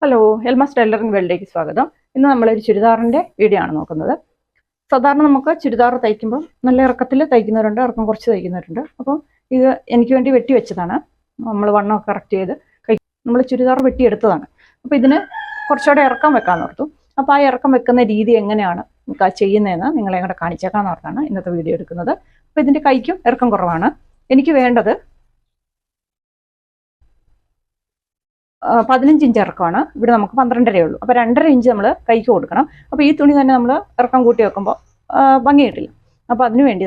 Hello, എൽമാസ് tailoring വേൾഡിലേക്ക് സ്വാഗതം. ഇന്ന് നമ്മളൊരു ചുരിദാറിൻ്റെ വീഡിയോ ആണ് നോക്കുന്നത്. സാധാരണ നമുക്ക് ചുരിദാർ തയ്ക്കുമ്പോൾ നല്ല ഇറക്കത്തിൽ തയ്ക്കുന്നവരുണ്ട്, ഇറക്കം കുറച്ച് തയ്ക്കുന്നവരുണ്ട്. അപ്പോൾ ഇത് എനിക്ക് വേണ്ടി വെട്ടി വെച്ചതാണ്. നമ്മൾ വണ്ണമൊക്കെ കറക്റ്റ് ചെയ്ത് നമ്മൾ ചുരിദാർ വെട്ടിയെടുത്തതാണ്. അപ്പോൾ ഇതിന് കുറച്ചുകൂടെ ഇറക്കം വെക്കാമെന്ന് ഓർത്തു. അപ്പോൾ ആ ഇറക്കം വെക്കുന്ന രീതി എങ്ങനെയാണ് ചെയ്യുന്നതെന്ന് നിങ്ങളെ കൂടെ കാണിച്ചേക്കാമെന്ന് ഓർത്താണ് ഇന്നത്തെ വീഡിയോ എടുക്കുന്നത്. അപ്പോൾ ഇതിൻ്റെ കൈക്കും ഇറക്കം കുറവാണ്. എനിക്ക് വേണ്ടത് 15 ഇഞ്ച് ഇറക്കമാണ്. ഇവിടെ നമുക്ക് 12.5 ഉള്ളൂ. അപ്പോൾ 2.5 ഇഞ്ച് നമ്മൾ കൈക്ക് കൊടുക്കണം. അപ്പോൾ ഈ തുണി തന്നെ നമ്മൾ ഇറക്കം കൂട്ടി വെക്കുമ്പോൾ ഭംഗി കിട്ടില്ല. അപ്പോൾ അതിനു വേണ്ടി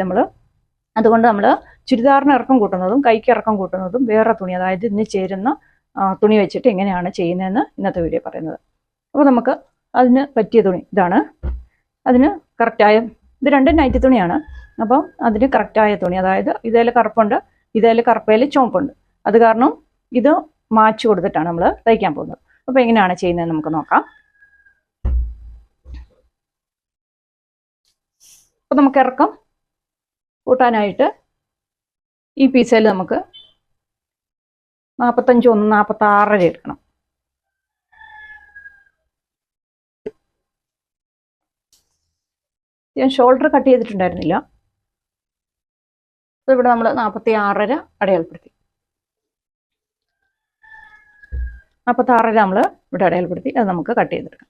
അതുകൊണ്ട് നമ്മൾ ചുരിദാറിന് ഇറക്കം കൂട്ടുന്നതും കൈക്ക് ഇറക്കം കൂട്ടുന്നതും വേറെ തുണി, അതായത് ഇതിന് ചേരുന്ന തുണി വെച്ചിട്ട് എങ്ങനെയാണ് ചെയ്യുന്നതെന്ന് ഇന്നത്തെ വീഡിയോ പറയുന്നത്. അപ്പോൾ നമുക്ക് അതിന് പറ്റിയ തുണി ഇതാണ്. അതിന് കറക്റ്റായ ഇത് രണ്ടും നൈറ്റി തുണിയാണ്. അപ്പം അതിന് കറക്റ്റായ തുണി, അതായത് ഇതേൽ കറുപ്പുണ്ട്, ഇതേൽ കറുപ്പേൽ ചുവപ്പുണ്ട്. അത് കാരണം ഇത് മാച്ച് കൊടുത്തിട്ടാണ് നമ്മൾ തയ്ക്കാൻ പോകുന്നത്. അപ്പോൾ എങ്ങനെയാണ് ചെയ്യുന്നത് നമുക്ക് നോക്കാം. അപ്പോൾ നമുക്ക് ഇറക്കം കൂട്ടാനായിട്ട് ഈ പീസയിൽ നമുക്ക് 45 ഒന്ന് 46 എടുക്കണം. ഞാൻ ഷോൾഡർ കട്ട് ചെയ്തിട്ടുണ്ടായിരുന്നില്ല. അപ്പോൾ ഇവിടെ നമ്മൾ 46 അടയാളപ്പെടുത്തി. 46 നമ്മൾ ഇവിടെ അടയാളപ്പെടുത്തി. അത് നമുക്ക് കട്ട് ചെയ്തെടുക്കാം.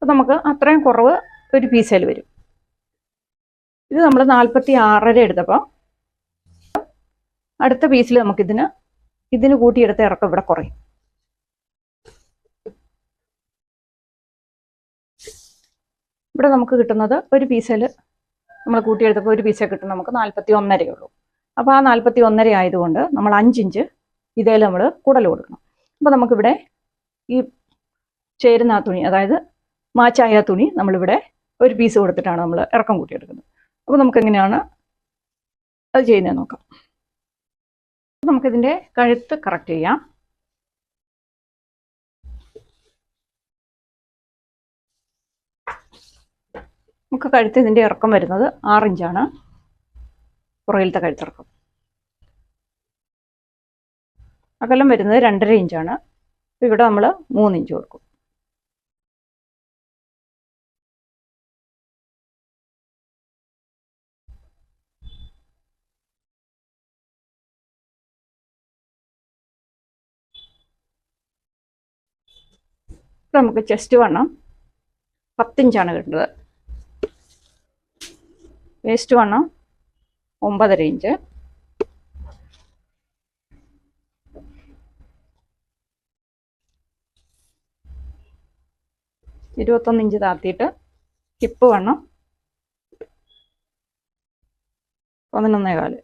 അപ്പോൾ നമുക്ക് അത്രയും കുറവ് ഒരു പീസയിൽ വരും. ഇത് നമ്മൾ 46 എടുത്തപ്പോൾ അടുത്ത പീസിൽ ഇതിന് കൂട്ടിയെടുത്ത ഇറക്കം ഇവിടെ കുറയും. ഇവിടെ നമുക്ക് കിട്ടുന്നത് ഒരു പീസിൽ നമ്മൾ കൂട്ടിയെടുത്തപ്പോൾ ഒരു പീസേ കിട്ടും. നമുക്ക് 41 ഉള്ളൂ. അപ്പോൾ ആ 41 ആയതുകൊണ്ട് നമ്മൾ 5 ഇഞ്ച് ഇതേൽ നമ്മൾ കൂടുതൽ കൊടുക്കണം. അപ്പോൾ നമുക്കിവിടെ ഈ ചേരുന്ന ആ തുണി, അതായത് മാച്ചായ തുണി നമ്മളിവിടെ ഒരു പീസ് കൊടുത്തിട്ടാണ് നമ്മൾ ഇറക്കം കൂട്ടിയെടുക്കുന്നത്. അപ്പോൾ നമുക്കെങ്ങനെയാണ് അത് ചെയ്യുന്നത് നോക്കാം. നമുക്കിതിൻ്റെ കഴുത്ത് കറക്റ്റ് ചെയ്യാം. നമുക്ക് കഴുത്ത് ഇതിൻ്റെ ഇറക്കം വരുന്നത് 6 ഇഞ്ചാണ്. പുറകിലത്തെ കഴുത്തിറക്കം. അകലം വരുന്നത് 2.5 ഇഞ്ചാണ്. ഇവിടെ നമ്മൾ 3 ഇഞ്ച് കൊടുക്കും. നമുക്ക് ചെസ്റ്റ് വണ്ണം 10 ഇഞ്ചാണ് കിട്ടുന്നത്. വേസ്റ്റ് വണ്ണം 9.5 ഇഞ്ച്. ഇരുപത്തൊന്ന് ഇഞ്ച് താത്തിയിട്ട് ഹിപ്പ് വണ്ണം 11.25.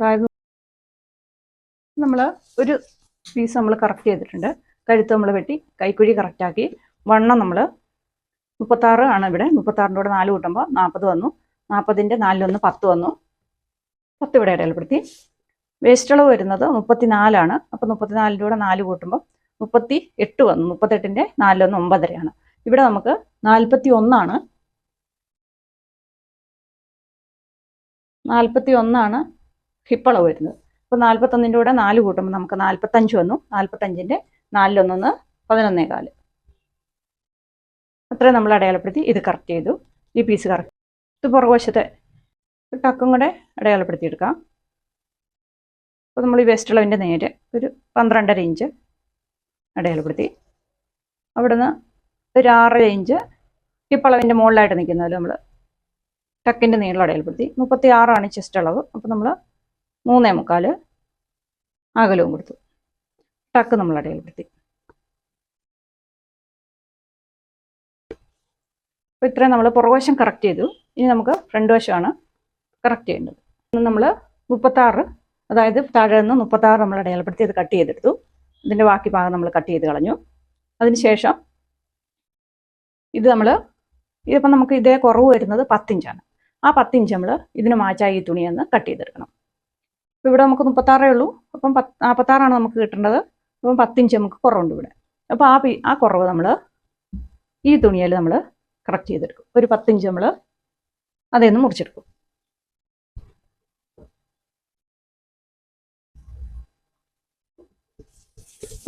അതായത് നമ്മൾ ഒരു പീസ് നമ്മൾ കറക്റ്റ് ചെയ്തിട്ടുണ്ട്. കഴുത്ത് നമ്മൾ വെട്ടി കൈക്കുഴി കറക്റ്റാക്കി. വണ്ണം നമ്മൾ 36 ആണ്. ഇവിടെ 36ൻ്റെ കൂടെ 4 കൂട്ടുമ്പോൾ 40 വന്നു. 40ൻ്റെ 4 10 വന്നു. 10 ഇവിടെ അടയാളപ്പെടുത്തി. വേസ്റ്റ് അളവ് വരുന്നത് 34 ആണ്. അപ്പോൾ 34ൻ്റെ കൂടെ 4 കൂട്ടുമ്പോൾ 38 വന്നു. 38ൻ്റെ 4 9.5 ഇവിടെ നമുക്ക് 41 ആണ്. 41 ഹിപ്പ് അളവ് വരുന്നത്. അപ്പോൾ 41ൻ്റെ കൂടെ 4 കൂട്ടുമ്പോൾ നമുക്ക് 45 വന്നു. 45ൻ്റെ 4 11.25. അത്രയും നമ്മൾ അടയാളപ്പെടുത്തി. ഇത് കറക്റ്റ് ചെയ്തു. ഈ പീസ് കറക്റ്റ്. ഇത് പുറകുവശത്തെ ടക്കും കൂടെ അടയാളപ്പെടുത്തിയെടുക്കാം. അപ്പോൾ നമ്മൾ ഈ വേസ്റ്റ് അളവിൻ്റെ നേരെ ഒരു 12.5 ഇഞ്ച് അടയാളപ്പെടുത്തി. അവിടുന്ന് ഒരു 6 ഇഞ്ച് ഹിപ്പ് അളവിൻ്റെ മുകളിലായിട്ട് നിൽക്കുന്നത് നമ്മൾ ടക്കിൻ്റെ നീളം അടയാളപ്പെടുത്തി. 36 ആണ് ചെസ്റ്റ് അളവ്. അപ്പോൾ നമ്മൾ 3.25 അകലവും കൊടുത്തു. ടക്ക് നമ്മൾ അടയാളപ്പെടുത്തി. അപ്പോൾ ഇത്രയും നമ്മൾ പുറകുവശം കറക്റ്റ് ചെയ്തു. ഇനി നമുക്ക് ഫ്രണ്ട് വശമാണ് കറക്റ്റ് ചെയ്യേണ്ടത്. നമ്മൾ 36, അതായത് താഴെ നിന്ന് 36 നമ്മൾ അടയാളപ്പെടുത്തി അത് കട്ട് ചെയ്തെടുത്തു. ഇതിൻ്റെ ബാക്കി ഭാഗം നമ്മൾ കട്ട് ചെയ്ത് കളഞ്ഞു. അതിനുശേഷം ഇതിപ്പം നമുക്ക് ഇതേ കുറവ് വരുന്നത് 10 ഇഞ്ചാണ്. ആ 10 ഇഞ്ച് നമ്മൾ ഇതിന് മാച്ചായി ഈ തുണിയൊന്ന് കട്ട് ചെയ്തെടുക്കണം. അപ്പോൾ ഇവിടെ നമുക്ക് 36 ഉള്ളൂ. അപ്പം 46 ആണ് നമുക്ക് കിട്ടേണ്ടത്. അപ്പം 10 ഇഞ്ച് നമുക്ക് കുറവുണ്ട് ഇവിടെ. അപ്പോൾ ആ കുറവ് നമ്മൾ ഈ തുണിയിൽ നമ്മൾ കറക്റ്റ് ചെയ്തെടുക്കും. ഒരു 10 ഇഞ്ച് നമ്മൾ അതിൽ നിന്ന് മുറിച്ചെടുക്കും.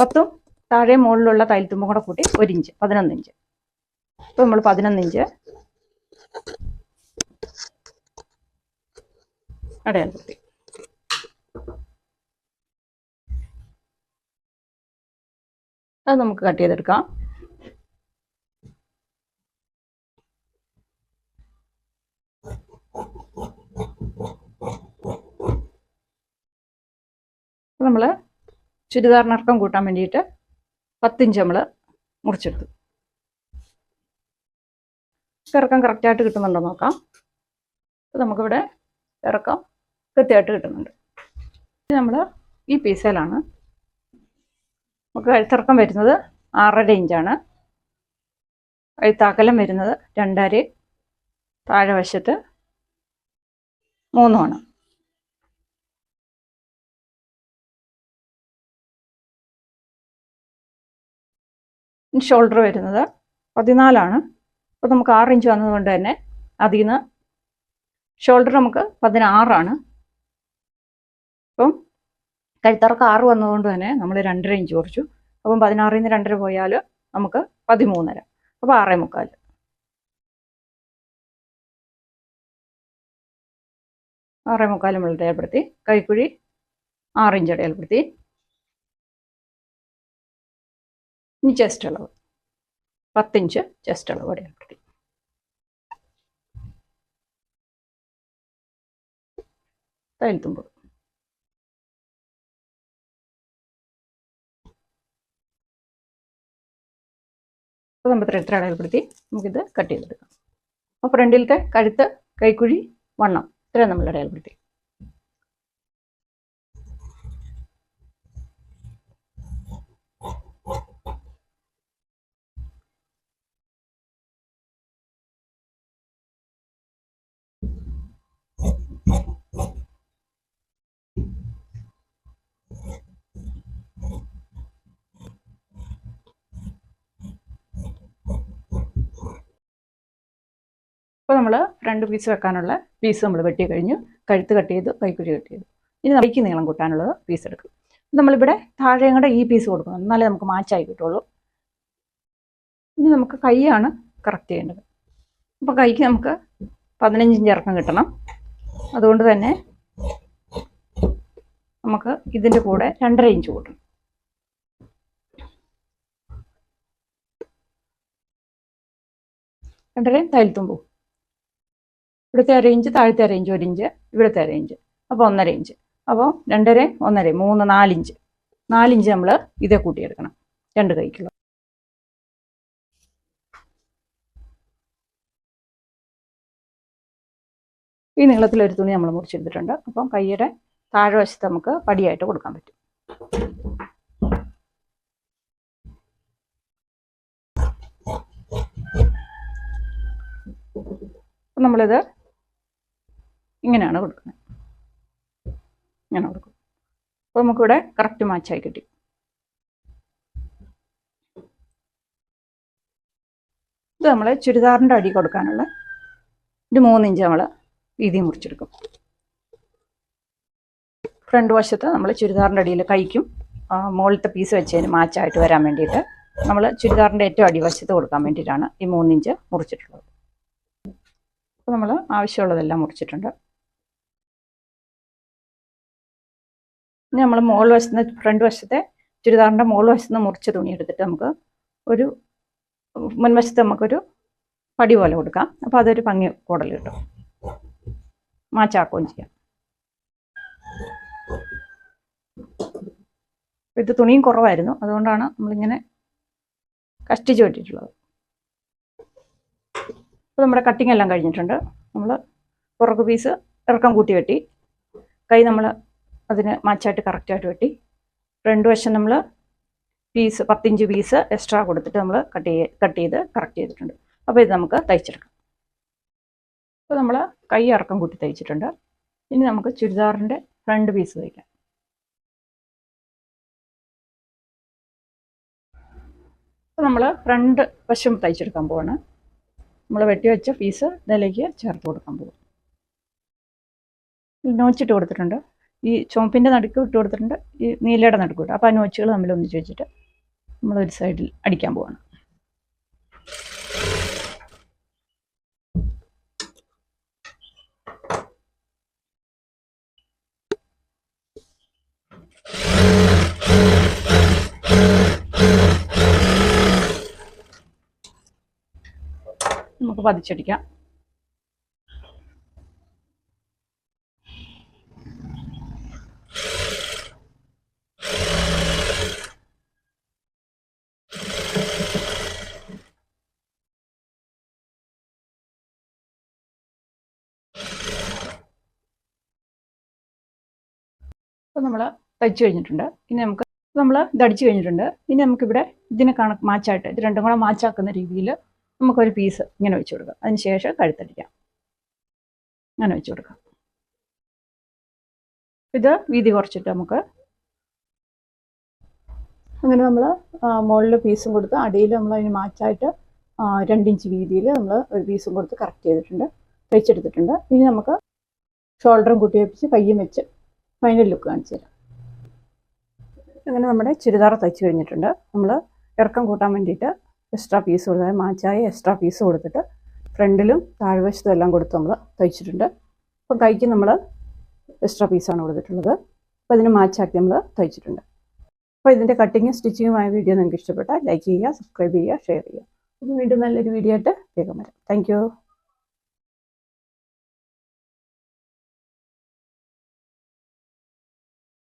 10ഉം താഴെ മുകളിലുള്ള തയ്യൽത്തുമ്പും കൂടെ കൂട്ടി 1 ഇഞ്ച് 11 ഇഞ്ച്. അപ്പോൾ നമ്മൾ 11 ഇഞ്ച് അടയാളപ്പെടുത്തി. അത് നമുക്ക് കട്ട് ചെയ്തെടുക്കാം. നമ്മൾ ചുരിദാറിന് ഇറക്കം കൂട്ടാൻ വേണ്ടിയിട്ട് 10 ഇഞ്ച് നമ്മൾ മുറിച്ചെടുത്തു. ഇറക്കം കറക്റ്റായിട്ട് കിട്ടുന്നുണ്ടോ നോക്കാം. അപ്പോൾ നമുക്കിവിടെ ഇറക്കം കൃത്യമായിട്ട് കിട്ടുന്നുണ്ട്. നമ്മൾ ഈ പീസയിലാണ് നമുക്ക് കഴുത്തിറക്കം വരുന്നത് 6.5 ഇഞ്ചാണ്. കഴുത്താക്കലം വരുന്നത് 2.5, താഴെ വശത്ത് 3 ആണ്. ഷോൾഡർ വരുന്നത് 14 ആണ്. അപ്പോൾ നമുക്ക് 6 ഇഞ്ച് വന്നതുകൊണ്ട് തന്നെ അതിൽ നിന്ന് ഷോൾഡർ നമുക്ക് 16 ആണ്. അപ്പം കഴുത്തിറക്കം 6 വന്നതുകൊണ്ട് തന്നെ നമ്മൾ 2.5 ഇഞ്ച് കുറച്ചു. അപ്പം 16ൽ നിന്ന് 2.5 പോയാൽ നമുക്ക് 13.5. അപ്പോൾ 6.25. 6.25 നമ്മൾ അടയാളപ്പെടുത്തി. കൈക്കുഴി 6 ഇഞ്ച് അടയാളപ്പെടുത്തി. ഇനി ചെസ്റ്റ് അളവ് 10 ഇഞ്ച് ചെസ്റ്റ് അളവ് അടയാളപ്പെടുത്തി. തയ്യൽത്തുമ്പ് അപ്പോൾ നമ്മൾ ഇത്ര അടയാളപ്പെടുത്തി നമുക്കിത് കട്ട് ചെയ്തെടുക്കാം. അപ്പോൾ ഫ്രണ്ടിലത്തെ കഴുത്ത്, കൈക്കുഴി, വണ്ണം ഇത്രയും നമ്മൾ അടയാളപ്പെടുത്തി. അപ്പോൾ നമ്മൾ ഫ്രണ്ട് പീസ് വെക്കാനുള്ള പീസ് നമ്മൾ വെട്ടി കഴിഞ്ഞു. കഴുത്ത് കട്ട് ചെയ്തു, കൈക്കുഴി കട്ട് ചെയ്തു. ഇനി നമുക്ക് നീളം കൂട്ടാനുള്ളത് പീസ് എടുക്കും. നമ്മളിവിടെ താഴെയും കൂടെ ഈ പീസ് കൊടുക്കണം, എന്നാലേ നമുക്ക് മാച്ചായി കിട്ടുള്ളൂ. ഇനി നമുക്ക് കൈയാണ് കറക്റ്റ് ചെയ്യേണ്ടത്. അപ്പോൾ കൈക്ക് നമുക്ക് 15 ഇഞ്ച് ഇറക്കം കിട്ടണം. അതുകൊണ്ട് തന്നെ നമുക്ക് ഇതിൻ്റെ കൂടെ 2.5 ഇഞ്ച് കൂട്ടണം. 2.5 തയ്യൽത്തുമ്പും ഇവിടുത്തെ 1/2 ഇഞ്ച്, താഴത്തെ 1/2 ഇഞ്ച്, 1 ഇഞ്ച്, ഇവിടുത്തെ 1/2 ഇഞ്ച്, അപ്പോൾ 1.5 ഇഞ്ച്. അപ്പോൾ 2.5, 1.5, 3, 4 ഇഞ്ച്. 4 ഇഞ്ച് നമ്മൾ ഇതേ കൂട്ടിയെടുക്കണം 2 കൈക്കുള്ള. ഈ നീളത്തിലൊരു തുണി നമ്മൾ മുറിച്ചെടുത്തിട്ടുണ്ട്. അപ്പം കൈയുടെ താഴെ വശത്ത് നമുക്ക് പടിയായിട്ട് കൊടുക്കാൻ പറ്റും. അപ്പം നമ്മളിത് ഇങ്ങനെയാണ് കൊടുക്കുന്നത്. ഇങ്ങനെ കൊടുക്കും. അപ്പോൾ നമുക്കിവിടെ കറക്റ്റ് മാച്ചായി കിട്ടി. ഇത് നമ്മൾ ചുരിദാറിൻ്റെ അടി കൊടുക്കാനുള്ള ഒരു 3 ഇഞ്ച് നമ്മൾ വീതി മുറിച്ചെടുക്കും. ഫ്രണ്ട് വശത്ത് നമ്മൾ ചുരിദാറിൻ്റെ അടിയിൽ കൈക്കും മുകളിലത്തെ പീസ് വെച്ചതിന് മാച്ചായിട്ട് വരാൻ വേണ്ടിയിട്ട് നമ്മൾ ചുരിദാറിൻ്റെ ഏറ്റവും അടിവശത്ത് കൊടുക്കാൻ വേണ്ടിയിട്ടാണ് ഈ 3 ഇഞ്ച് മുറിച്ചിട്ടുള്ളത്. അപ്പോൾ നമ്മൾ ആവശ്യമുള്ളതെല്ലാം മുറിച്ചിട്ടുണ്ട്. ഇനി നമ്മൾ മുകൾ വശത്ത് ഫ്രണ്ട് വശത്തെ ചുരിദാറിൻ്റെ മുകൾ വശത്ത് നിന്ന് മുറിച്ച തുണി എടുത്തിട്ട് നമുക്ക് ഒരു മുൻവശത്ത് നമുക്കൊരു പടി പോലെ കൊടുക്കാം. അപ്പോൾ അതൊരു ഭംഗി കൂടുതൽ കിട്ടും, മാച്ചാക്കുകയും ചെയ്യാം. ഇത് തുണിയും കുറവായിരുന്നു, അതുകൊണ്ടാണ് നമ്മളിങ്ങനെ കഷ്ടിച്ച് വെട്ടിയിട്ടുള്ളത്. അപ്പോൾ നമ്മുടെ കട്ടിങ് എല്ലാം കഴിഞ്ഞിട്ടുണ്ട്. നമ്മൾ പുറകു പീസ് ഇറക്കം കൂട്ടി വെട്ടി, കൈ നമ്മൾ അതിന് മാച്ചായിട്ട് കറക്റ്റായിട്ട് വെട്ടി, ഫ്രണ്ട് വശം നമ്മൾ പീസ് 10 ഇഞ്ച് പീസ് എക്സ്ട്രാ കൊടുത്തിട്ട് നമ്മൾ കട്ട് ചെയ്ത് കറക്റ്റ് ചെയ്തിട്ടുണ്ട്. അപ്പോൾ ഇത് നമുക്ക് തയ്ച്ചെടുക്കാം. അപ്പോൾ നമ്മൾ കൈ ഇറക്കം കൂട്ടി തയ്ച്ചിട്ടുണ്ട്. ഇനി നമുക്ക് ചുരിദാറിൻ്റെ ഫ്രണ്ട് പീസ് തയ്ക്കാം. അപ്പോൾ നമ്മൾ ഫ്രണ്ട് വശം തയ്ച്ചെടുക്കാൻ പോവാണ്. നമ്മൾ വെട്ടി വെച്ച പീസ് ഇതിലേക്ക് ചേർത്ത് കൊടുക്കാൻ പോകും. നോച്ചിട്ട് കൊടുത്തിട്ടുണ്ട്. ഈ ചുവപ്പിൻ്റെ നടുക്ക് ഇട്ട് കൊടുത്തിട്ടുണ്ട്, ഈ നീലയുടെ നടുക്ക് ഇട്ട്. അപ്പോൾ ആ നോച്ചുകൾ തമ്മിൽ ഒന്നിച്ച് വെച്ചിട്ട് നമ്മളൊരു സൈഡിൽ അടിക്കാൻ പോവാണ്. നമുക്ക് പതിച്ചടിക്കാം. അപ്പോൾ നമ്മൾ തയ്ച്ചു കഴിഞ്ഞിട്ടുണ്ട്. ഇനി നമുക്ക് നമ്മൾ ഇതടിച്ചു കഴിഞ്ഞിട്ടുണ്ട്. ഇനി നമുക്കിവിടെ ഇതിനെ മാച്ചായിട്ട് ഇത് രണ്ടും കൂടെ മാച്ചാക്കുന്ന രീതിയിൽ നമുക്കൊരു പീസ് ഇങ്ങനെ വെച്ച് കൊടുക്കാം. അതിന് ശേഷം കഴുത്തടിക്കാം. അങ്ങനെ വെച്ച് കൊടുക്കാം. ഇത് വീതി കുറച്ചിട്ട് നമുക്ക് അങ്ങനെ നമ്മൾ മുകളിൽ പീസും കൊടുത്ത് അടിയിൽ നമ്മൾ അതിന് മാച്ചായിട്ട് 2 ഇഞ്ച് വീതിയിൽ നമ്മൾ ഒരു പീസും കൊടുത്ത് കറക്റ്റ് ചെയ്തിട്ടുണ്ട്, തയ്ച്ചെടുത്തിട്ടുണ്ട്. ഇനി നമുക്ക് ഷോൾഡറും കൂട്ടി വെപ്പിച്ച് കയ്യും വെച്ച് ഫൈനൽ ലുക്ക് കാണിച്ചു തരാം. അങ്ങനെ നമ്മുടെ ചുരിദാർ തയ്ച്ച് കഴിഞ്ഞിട്ടുണ്ട്. നമ്മൾ ഇറക്കം കൂട്ടാൻ വേണ്ടിയിട്ട് എക്സ്ട്രാ പീസ് കൊടുത്താൽ മാച്ചായ എക്സ്ട്രാ പീസ് കൊടുത്തിട്ട് ഫ്രണ്ടിലും താഴ്വശത്തും എല്ലാം കൊടുത്ത് നമ്മൾ തയ്ച്ചിട്ടുണ്ട്. അപ്പം കൈക്ക് നമ്മൾ എക്സ്ട്രാ പീസാണ് കൊടുത്തിട്ടുള്ളത്. അപ്പോൾ ഇതിന് മാച്ചാക്കി നമ്മൾ തയ്ച്ചിട്ടുണ്ട്. അപ്പോൾ ഇതിൻ്റെ കട്ടിങ്ങും സ്റ്റിച്ചിങ്ങുമായ വീഡിയോ നിങ്ങൾക്ക് ഇഷ്ടപ്പെട്ടാൽ ലൈക്ക് ചെയ്യുക, സബ്സ്ക്രൈബ് ചെയ്യുക, ഷെയർ ചെയ്യുക. അപ്പോൾ വീണ്ടും നല്ലൊരു വീഡിയോ ആയിട്ട് വേഗം വരാം. Thank you.